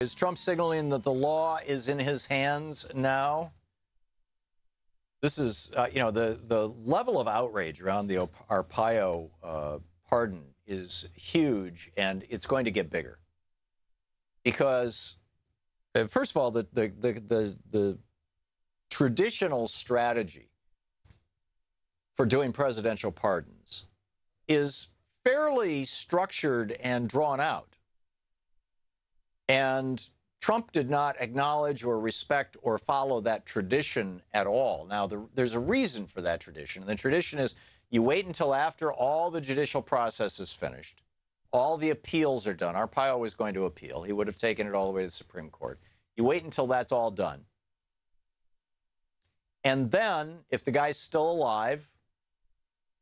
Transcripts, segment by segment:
Is Trump signaling that the law is in his hands now? This is, the level of outrage around the Arpaio pardon is huge, and it's going to get bigger. Because, first of all, the traditional strategy for doing presidential pardons is fairly structured and drawn out. And Trump did not acknowledge or respect or follow that tradition at all. Now, there's a reason for that tradition. And the tradition is you wait until after all the judicial process is finished, all the appeals are done. Arpaio was going to appeal. He would have taken it all the way to the Supreme Court. You wait until that's all done. And then, if the guy's still alive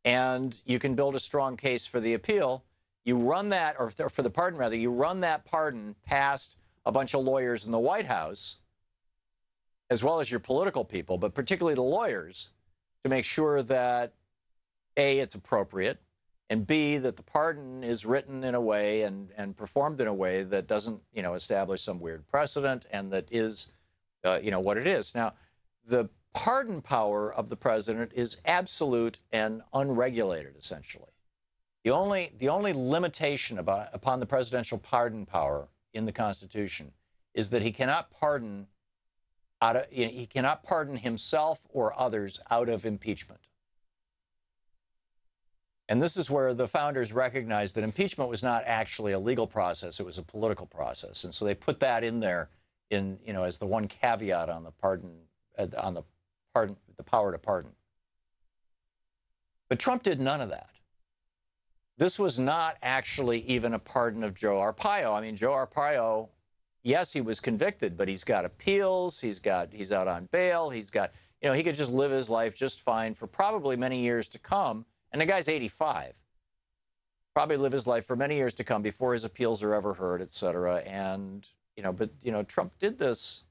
and you can build a strong case for the appeal, you run that, or for the pardon rather, you run that pardon past a bunch of lawyers in the White House, as well as your political people, but particularly the lawyers, to make sure that, A, it's appropriate, and B, that the pardon is written in a way and performed in a way that doesn't, establish some weird precedent and that is, what it is. Now, the pardon power of the president is absolute and unregulated, essentially. The only limitation upon the presidential pardon power in the Constitution is that he cannot pardon himself or others out of impeachment. And this is where the founders recognized that impeachment was not actually a legal process; it was a political process, and so they put that in there, as the one caveat on the the power to pardon. But Trump did none of that. This was not actually even a pardon of Joe Arpaio. I mean, Joe Arpaio, yes, he was convicted, but he's got appeals. He's out on bail. He could just live his life just fine for probably many years to come. And the guy's 85. Probably live his life for many years to come before his appeals are ever heard, et cetera. And, Trump did this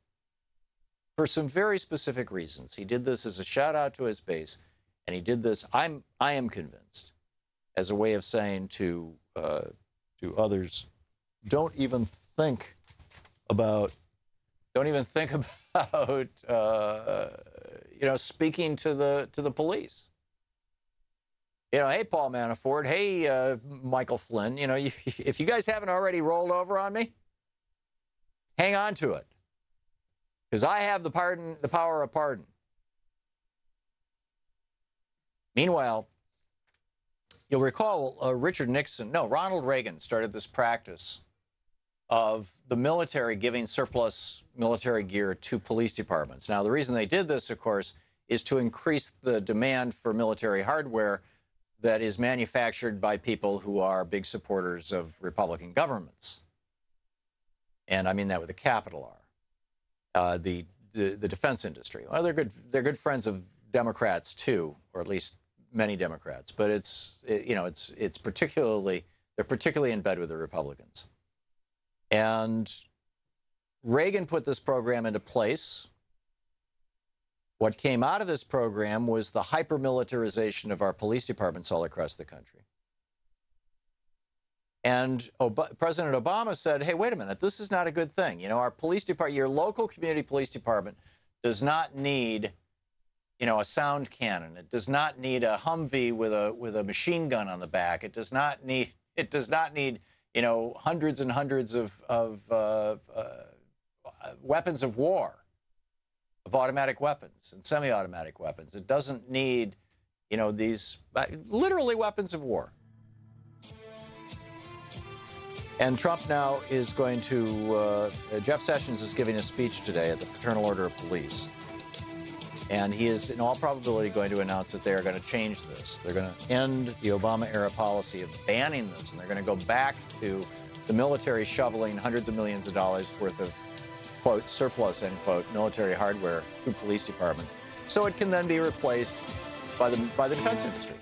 for some very specific reasons. He did this as a shout out to his base. And he did this, I am convinced, as a way of saying to others, don't even think about speaking to the police. Hey, Paul Manafort, hey, Michael Flynn, if you guys haven't already rolled over on me, hang on to it, because I have the power of pardon. Meanwhile, you'll recall Ronald Reagan started this practice of the military giving surplus military gear to police departments. Now, the reason they did this, of course, is to increase the demand for military hardware that is manufactured by people who are big supporters of Republican governments. And I mean that with a capital R. The defense industry. Well, they're good friends of Democrats too, or at least many Democrats, but they're particularly in bed with the Republicans. And Reagan put this program into place. What came out of this program was the hyper-militarization of our police departments all across the country. And President Obama said, hey, wait a minute, this is not a good thing. Our police department, your local community police department does not need a sound cannon. It does not need a Humvee with a machine gun on the back. It does not need hundreds and hundreds of weapons of war, of automatic weapons and semi-automatic weapons. It doesn't need these literally weapons of war. And Trump now is going to Jeff Sessions is giving a speech today at the Fraternal Order of Police. And he is, in all probability, going to announce that they are going to change this. They're going to end the Obama-era policy of banning this, and they're going to go back to the military shoveling hundreds of millions of dollars worth of, quote, surplus, end quote, military hardware to police departments, so it can then be replaced by the defense industry.